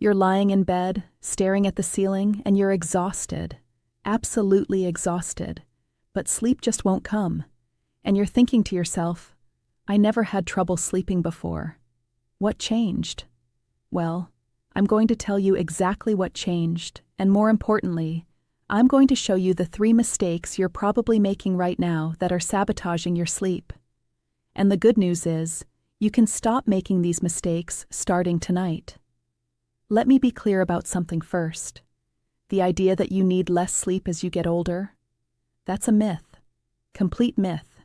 You're lying in bed, staring at the ceiling, and you're exhausted, absolutely exhausted, but sleep just won't come. And you're thinking to yourself, I never had trouble sleeping before. What changed? Well, I'm going to tell you exactly what changed, and more importantly, I'm going to show you the 3 mistakes you're probably making right now that are sabotaging your sleep. And the good news is, you can stop making these mistakes starting tonight. Let me be clear about something first. The idea that you need less sleep as you get older? That's a myth. Complete myth.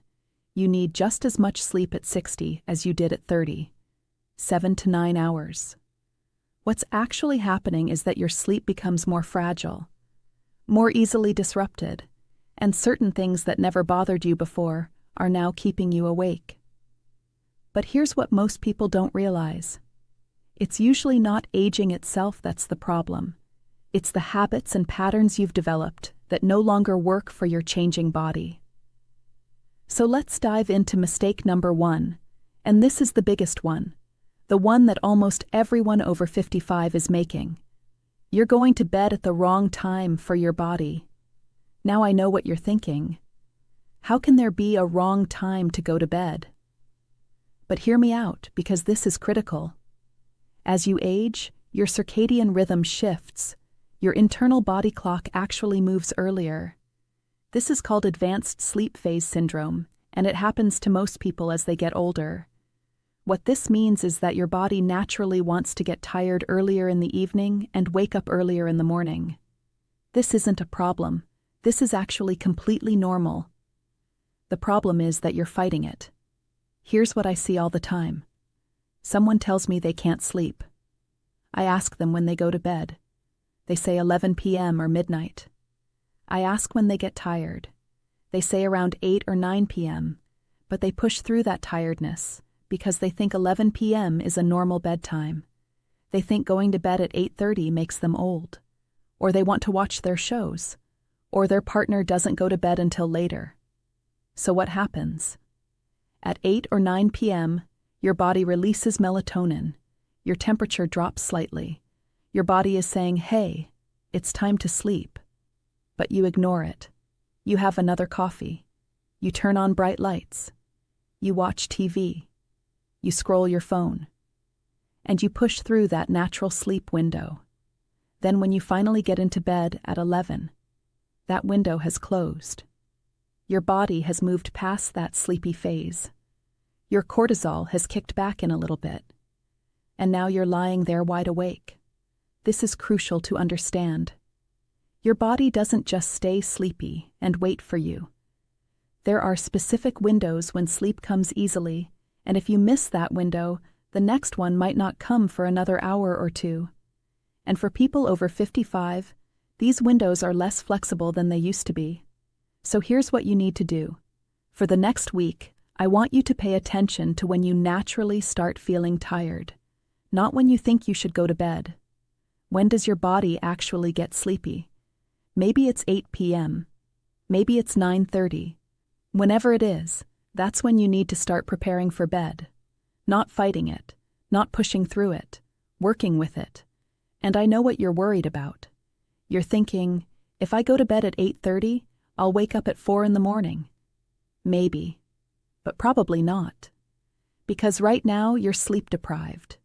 You need just as much sleep at 60 as you did at 30. 7 to 9 hours. What's actually happening is that your sleep becomes more fragile, more easily disrupted, and certain things that never bothered you before are now keeping you awake. But here's what most people don't realize. It's usually not aging itself that's the problem. It's the habits and patterns you've developed that no longer work for your changing body. So let's dive into mistake number 1, and this is the biggest one, the one that almost everyone over 55 is making. You're going to bed at the wrong time for your body. Now I know what you're thinking. How can there be a wrong time to go to bed? But hear me out, because this is critical. As you age, your circadian rhythm shifts. Your internal body clock actually moves earlier. This is called advanced sleep phase syndrome, and it happens to most people as they get older. What this means is that your body naturally wants to get tired earlier in the evening and wake up earlier in the morning. This isn't a problem. This is actually completely normal. The problem is that you're fighting it. Here's what I see all the time. Someone tells me they can't sleep. I ask them when they go to bed. They say 11 p.m. or midnight. I ask when they get tired. They say around 8 or 9 p.m., but they push through that tiredness because they think 11 p.m. is a normal bedtime. They think going to bed at 8:30 makes them old, or they want to watch their shows, or their partner doesn't go to bed until later. So what happens? At 8 or 9 p.m., your body releases melatonin. Your temperature drops slightly. Your body is saying, hey, it's time to sleep. But you ignore it. You have another coffee. You turn on bright lights. You watch TV. You scroll your phone. And you push through that natural sleep window. Then when you finally get into bed at 11, that window has closed. Your body has moved past that sleepy phase. Your cortisol has kicked back in a little bit. And now you're lying there wide awake. This is crucial to understand. Your body doesn't just stay sleepy and wait for you. There are specific windows when sleep comes easily, and if you miss that window, the next one might not come for another hour or 2. And for people over 55, these windows are less flexible than they used to be. So here's what you need to do. For the next week, I want you to pay attention to when you naturally start feeling tired, not when you think you should go to bed. When does your body actually get sleepy? Maybe it's 8 p.m. Maybe it's 9:30. Whenever it is, that's when you need to start preparing for bed. Not fighting it, not pushing through it, working with it. And I know what you're worried about. You're thinking, if I go to bed at 8:30, I'll wake up at 4 in the morning. Maybe, but probably not. Because right now you're sleep deprived.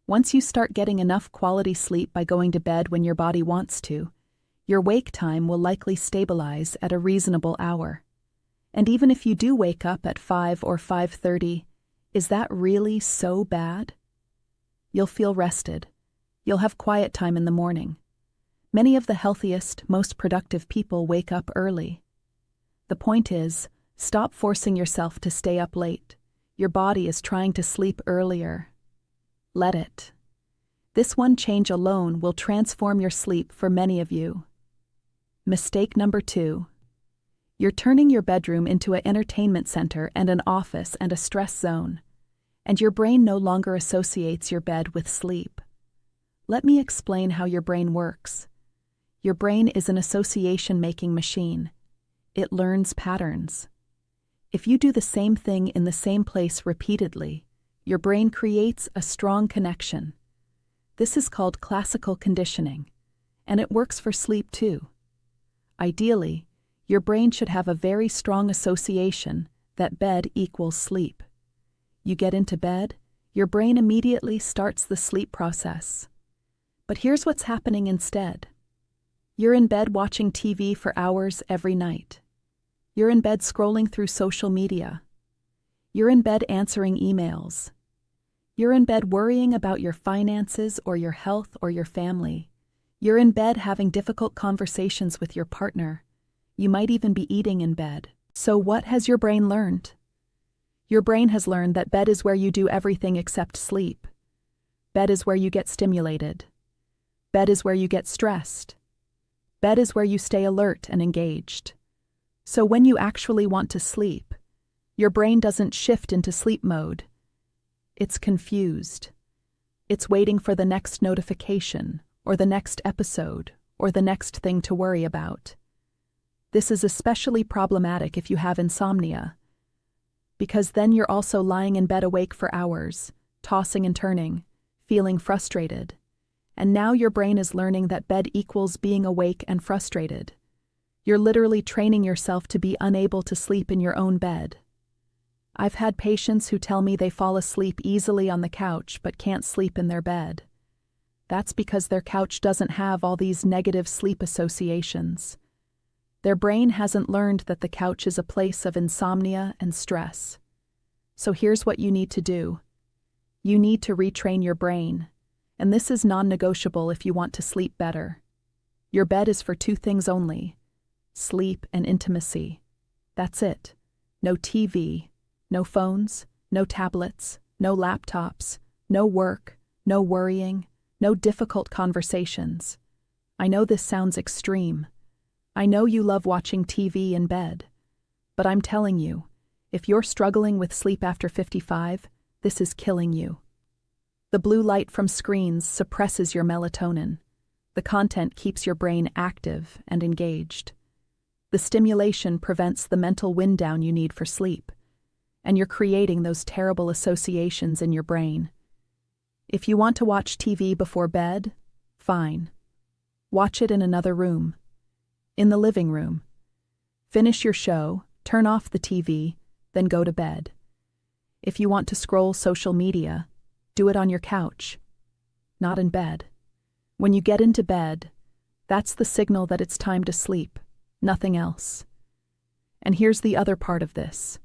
Once you start getting enough quality sleep by going to bed when your body wants to, your wake time will likely stabilize at a reasonable hour. And even if you do wake up at 5 or 5:30, is that really so bad? You'll feel rested. You'll have quiet time in the morning. Many of the healthiest, most productive people wake up early. The point is, stop forcing yourself to stay up late. Your body is trying to sleep earlier. Let it. This one change alone will transform your sleep for many of you. Mistake number 2. You're turning your bedroom into an entertainment center and an office and a stress zone, and your brain no longer associates your bed with sleep. Let me explain how your brain works. Your brain is an association-making machine. It learns patterns. If you do the same thing in the same place repeatedly, your brain creates a strong connection. This is called classical conditioning, and it works for sleep too. Ideally, your brain should have a very strong association that bed equals sleep. You get into bed, your brain immediately starts the sleep process. But here's what's happening instead. You're in bed watching TV for hours every night. You're in bed scrolling through social media. You're in bed answering emails. You're in bed worrying about your finances or your health or your family. You're in bed having difficult conversations with your partner. You might even be eating in bed. So what has your brain learned? Your brain has learned that bed is where you do everything except sleep. Bed is where you get stimulated. Bed is where you get stressed. Bed is where you stay alert and engaged. So when you actually want to sleep, your brain doesn't shift into sleep mode. It's confused. It's waiting for the next notification, or the next episode, or the next thing to worry about. This is especially problematic if you have insomnia, because then you're also lying in bed awake for hours, tossing and turning, feeling frustrated. And now your brain is learning that bed equals being awake and frustrated. You're literally training yourself to be unable to sleep in your own bed. I've had patients who tell me they fall asleep easily on the couch but can't sleep in their bed. That's because their couch doesn't have all these negative sleep associations. Their brain hasn't learned that the couch is a place of insomnia and stress. So here's what you need to do. You need to retrain your brain. And this is non-negotiable if you want to sleep better. Your bed is for two things only: sleep and intimacy. That's it. No TV, no phones, no tablets, no laptops, no work, no worrying, no difficult conversations. I know this sounds extreme. I know you love watching TV in bed. But I'm telling you, if you're struggling with sleep after 55, this is killing you. The blue light from screens suppresses your melatonin. The content keeps your brain active and engaged. The stimulation prevents the mental wind down you need for sleep, and you're creating those terrible associations in your brain. If you want to watch TV before bed, fine. Watch it in another room. In the living room. Finish your show, turn off the TV, then go to bed. If you want to scroll social media, do it on your couch, not in bed. When you get into bed, that's the signal that it's time to sleep, nothing else. And here's the other part of this.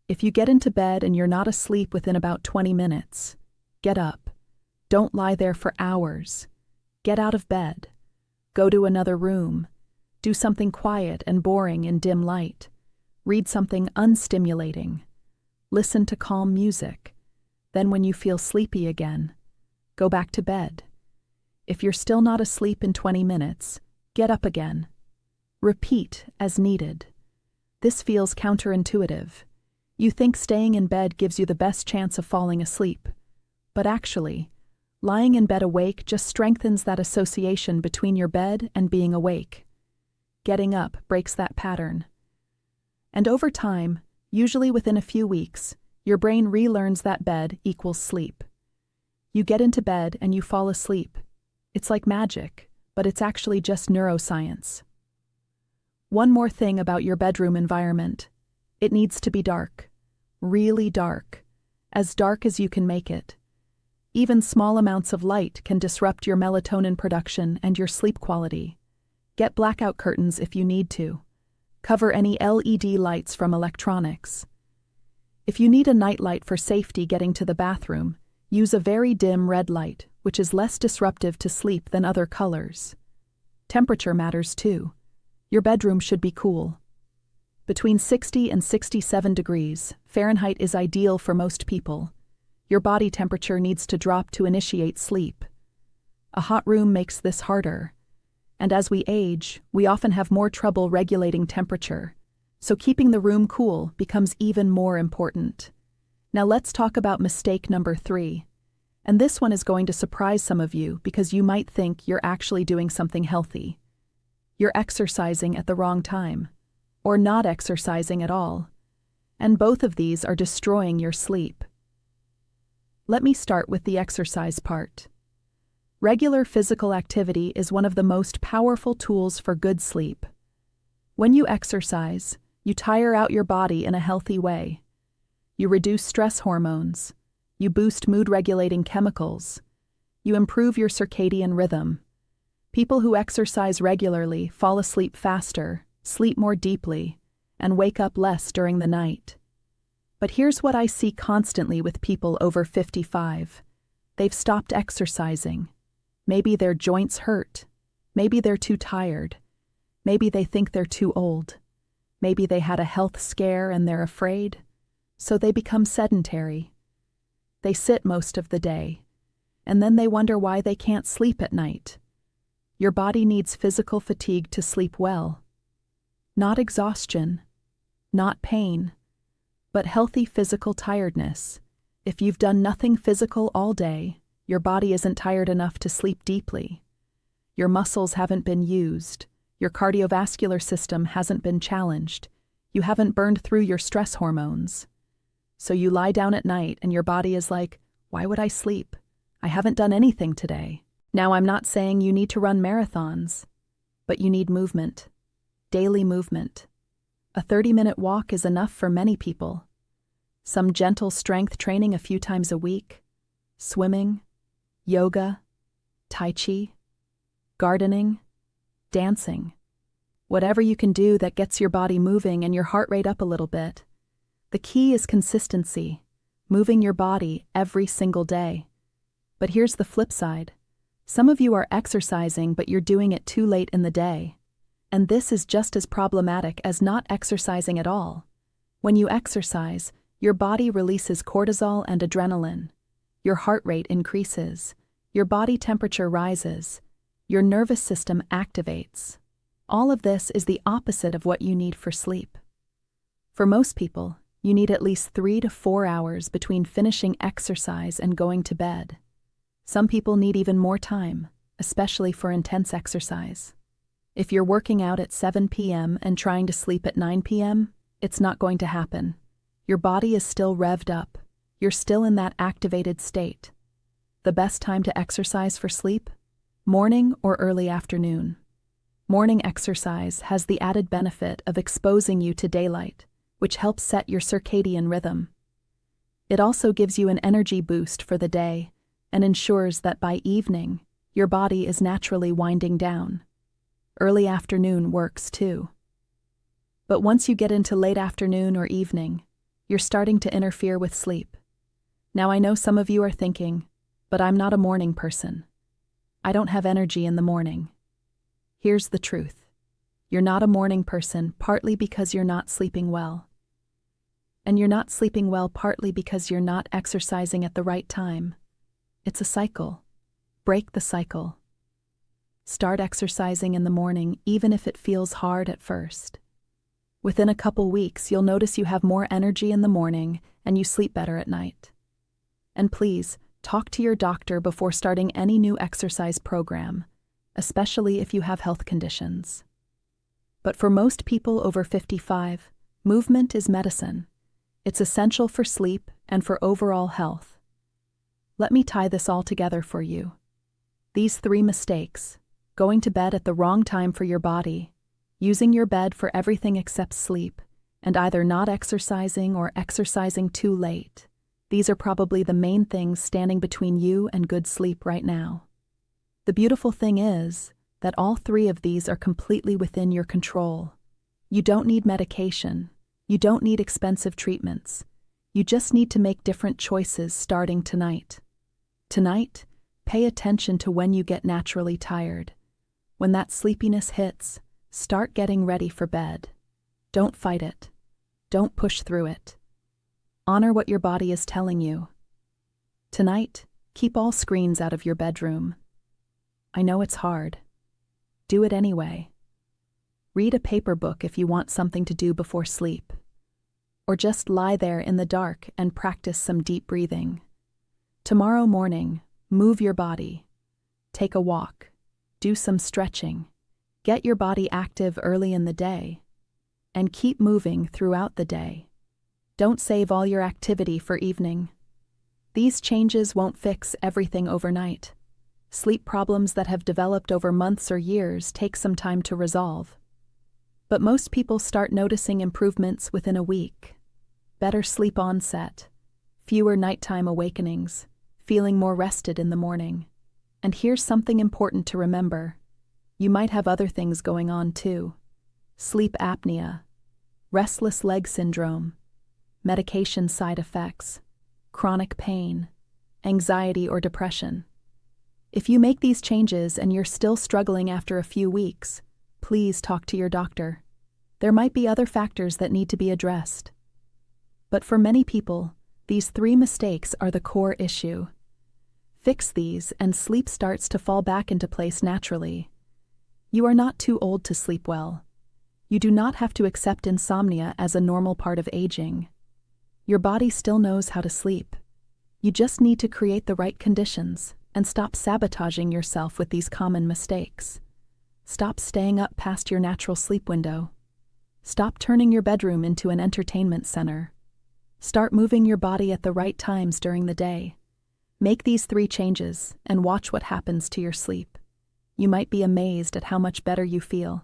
If you get into bed and you're not asleep within about 20 minutes, get up. Don't lie there for hours. Get out of bed. Go to another room. Do something quiet and boring in dim light. Read something unstimulating. Listen to calm music. Then when you feel sleepy again, go back to bed. If you're still not asleep in 20 minutes, get up again. Repeat as needed. This feels counterintuitive. You think staying in bed gives you the best chance of falling asleep. But actually, lying in bed awake just strengthens that association between your bed and being awake. Getting up breaks that pattern. And over time, usually within a few weeks, your brain relearns that bed equals sleep. You get into bed and you fall asleep. It's like magic, but it's actually just neuroscience. One more thing about your bedroom environment. It needs to be dark. Really dark. As dark as you can make it. Even small amounts of light can disrupt your melatonin production and your sleep quality. Get blackout curtains if you need to. Cover any LED lights from electronics. If you need a nightlight for safety getting to the bathroom, use a very dim red light, which is less disruptive to sleep than other colors. Temperature matters too. Your bedroom should be cool. Between 60 and 67 degrees Fahrenheit is ideal for most people. Your body temperature needs to drop to initiate sleep. A hot room makes this harder. And as we age, we often have more trouble regulating temperature. So keeping the room cool becomes even more important. Now let's talk about mistake number 3. And this one is going to surprise some of you because you might think you're actually doing something healthy. You're exercising at the wrong time, or not exercising at all. And both of these are destroying your sleep. Let me start with the exercise part. Regular physical activity is one of the most powerful tools for good sleep. When you exercise, you tire out your body in a healthy way. You reduce stress hormones. You boost mood-regulating chemicals. You improve your circadian rhythm. People who exercise regularly fall asleep faster, sleep more deeply, and wake up less during the night. But here's what I see constantly with people over 55. They've stopped exercising. Maybe their joints hurt. Maybe they're too tired. Maybe they think they're too old. Maybe they had a health scare and they're afraid. So they become sedentary. They sit most of the day, and then they wonder why they can't sleep at night. Your body needs physical fatigue to sleep well. Not exhaustion, not pain, but healthy physical tiredness. If you've done nothing physical all day, your body isn't tired enough to sleep deeply. Your muscles haven't been used. Your cardiovascular system hasn't been challenged. You haven't burned through your stress hormones. So you lie down at night and your body is like, why would I sleep? I haven't done anything today. Now, I'm not saying you need to run marathons, but you need movement. Daily movement. A 30-minute walk is enough for many people. Some gentle strength training a few times a week. Swimming, yoga, tai chi, gardening, dancing. Whatever you can do that gets your body moving and your heart rate up a little bit. The key is consistency, moving your body every single day. But here's the flip side. Some of you are exercising, but you're doing it too late in the day. And this is just as problematic as not exercising at all. When you exercise, your body releases cortisol and adrenaline. Your heart rate increases. Your body temperature rises. Your nervous system activates. All of this is the opposite of what you need for sleep. For most people, you need at least 3 to 4 hours between finishing exercise and going to bed. Some people need even more time, especially for intense exercise. If you're working out at 7 p.m. and trying to sleep at 9 p.m., it's not going to happen. Your body is still revved up. You're still in that activated state. The best time to exercise for sleep? Morning or early afternoon. Morning exercise has the added benefit of exposing you to daylight, which helps set your circadian rhythm. It also gives you an energy boost for the day and ensures that by evening, your body is naturally winding down. Early afternoon works too. But once you get into late afternoon or evening, you're starting to interfere with sleep. Now, I know some of you are thinking, but I'm not a morning person. I don't have energy in the morning. Here's the truth. You're not a morning person partly because you're not sleeping well. And you're not sleeping well partly because you're not exercising at the right time. It's a cycle. Break the cycle. Start exercising in the morning even if it feels hard at first. Within a couple weeks, you'll notice you have more energy in the morning and you sleep better at night. And please, talk to your doctor before starting any new exercise program, especially if you have health conditions. But for most people over 55, movement is medicine. It's essential for sleep and for overall health. Let me tie this all together for you. These 3 mistakes: going to bed at the wrong time for your body, using your bed for everything except sleep, and either not exercising or exercising too late. These are probably the main things standing between you and good sleep right now. The beautiful thing is that all 3 of these are completely within your control. You don't need medication. You don't need expensive treatments. You just need to make different choices starting tonight. Tonight, pay attention to when you get naturally tired. When that sleepiness hits, start getting ready for bed. Don't fight it. Don't push through it. Honor what your body is telling you. Tonight, keep all screens out of your bedroom. I know it's hard. Do it anyway. Read a paper book if you want something to do before sleep. Or just lie there in the dark and practice some deep breathing. Tomorrow morning, move your body. Take a walk. Do some stretching. Get your body active early in the day. And keep moving throughout the day. Don't save all your activity for evening. These changes won't fix everything overnight. Sleep problems that have developed over months or years take some time to resolve. But most people start noticing improvements within a week. Better sleep onset, fewer nighttime awakenings, feeling more rested in the morning. And here's something important to remember. You might have other things going on too. Sleep apnea, restless leg syndrome, medication side effects, chronic pain, anxiety or depression. If you make these changes and you're still struggling after a few weeks, please talk to your doctor. There might be other factors that need to be addressed. But for many people, these 3 mistakes are the core issue. Fix these and sleep starts to fall back into place naturally. You are not too old to sleep well. You do not have to accept insomnia as a normal part of aging. Your body still knows how to sleep. You just need to create the right conditions and stop sabotaging yourself with these common mistakes. Stop staying up past your natural sleep window. Stop turning your bedroom into an entertainment center. Start moving your body at the right times during the day. Make these 3 changes and watch what happens to your sleep. You might be amazed at how much better you feel.